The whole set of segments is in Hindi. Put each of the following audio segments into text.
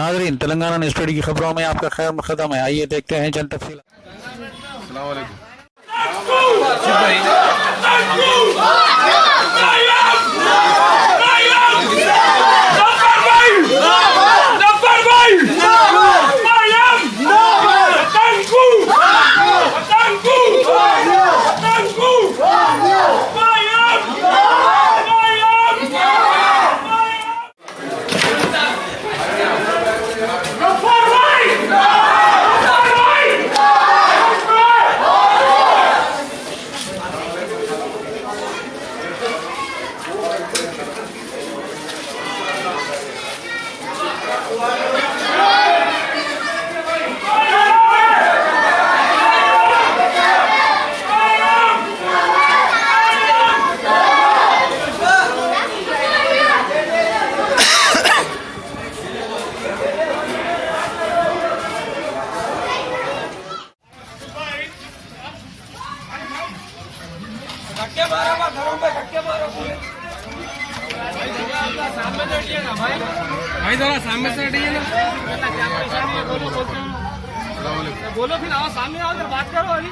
नाज़रीन, तेलंगाना न्यूज़ टुडे की खबरों में आपका खैर मकदम है। आइए देखते हैं चंद तफसील। धक्के मारो, घरों पे धक्के मारो पूरे। भाई जरा सामने से हटिए ना। बोलो फिर आओ सामने आओ, बात करो अभी।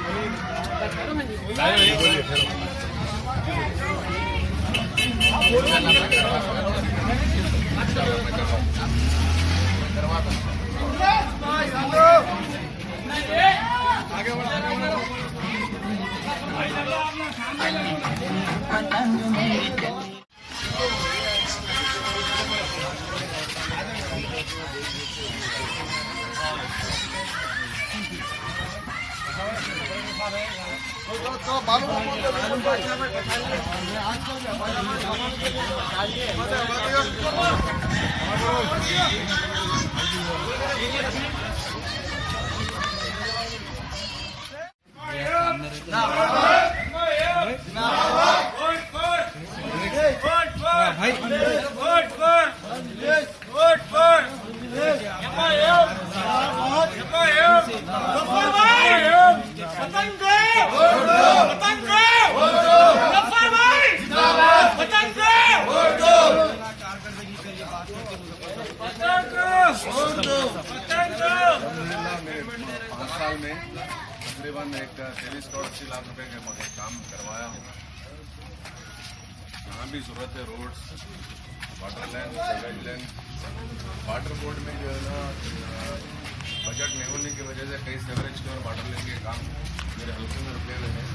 आगे बढ़ो। तकरीबन एक 23 करोड़ 80 लाख रुपए के काम करवाया हूँ। जहाँ भी जरूरत है roads, water line, sewage line, water board में जो है ना बजट नहीं होने की वजह से कई सीवरेज के और वाटर लाइन के काम मेरे हल्के में रुके हुए हैं।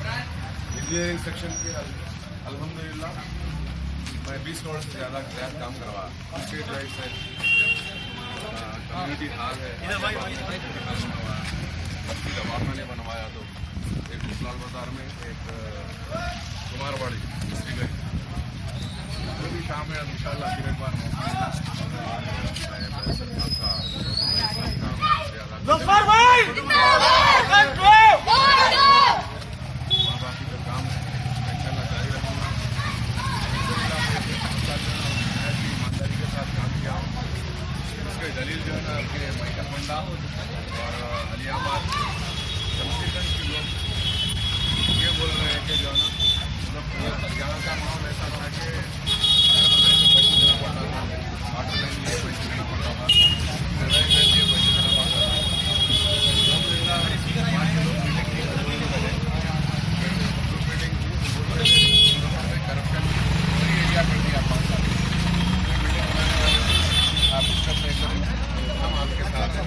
इंजीनियरिंग सेक्शन के अल्हम्दुलिल्लाह मैं 20 करोड़ से ज़्यादा काम करवाया। क्रिकेट राइट है, कम्युनिटी हॉल है, दवाखाने बनवाया। तो एक लाल बाजार में, एक कुमारवाड़ी डिस्ट्रिक्ट है, जो भी काम है इंशाल्लाह फिर एक बार बाकी का काम इंशाल्लाह जारी रखूँगा। ईमानदारी के साथ काम किया हूँ। इसके दलील जो है ना कि मैकल मंडा और अलियाबाद शमशीरगंज के लोग ये बोल रहे हैं कि जो है ना मतलब यहाँ का माहौल ऐसा था कि पैसे देना पड़ता था, वाटर लाइन लिए पैसे देना पड़ता था, रेलवे के लिए पैसे देना पड़ता था। अलहमदिल्ला 5 लोग मीटिंग करप्शन एरिया कर दिया 5 साल। आप इसका तय करें, हम आपके साथ हैं।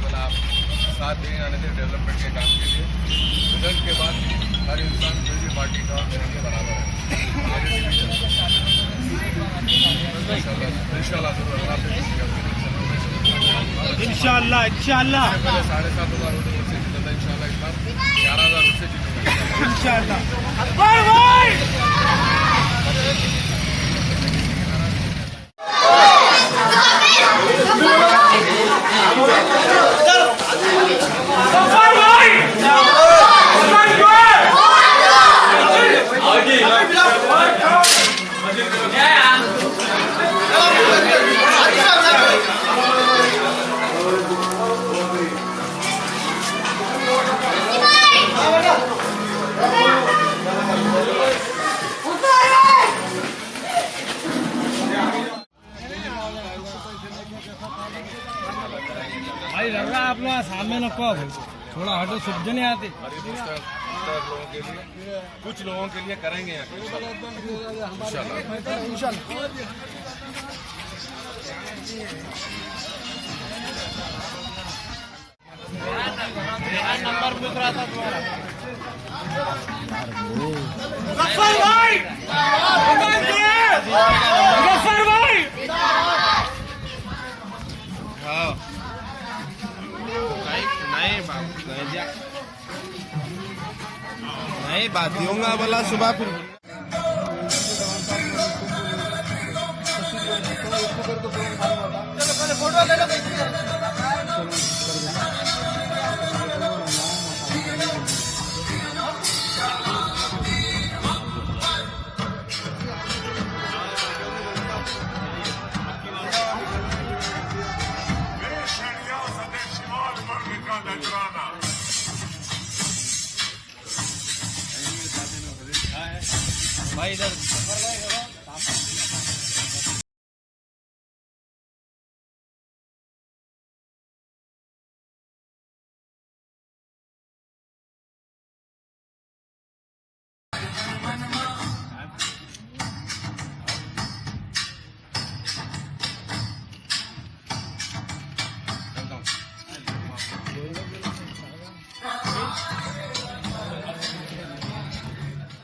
मतलब आप साथ दें आने दें डेवलपमेंट के काम के लिए। रिजल्ट के बाद हर इंसान कोई भी पार्टी का मेरे लिए बराबर है। इंशाल्लाह जरूर इंशाल्लाह 7,500 वोट से जीता था। इंशाल्लाह इस बार 11,000 वोट से जीतूंगा इंशाल्लाह। सामने नको थोड़ा हटो सुबह नहीं आते हमारे मिस्टर लोगों के लिए कुछ लोगों के लिए करेंगे यहाँ नंबर पूछ रहा था तुम्हारा नहीं बात दूंगा बोला सुबह फिर भाई इधर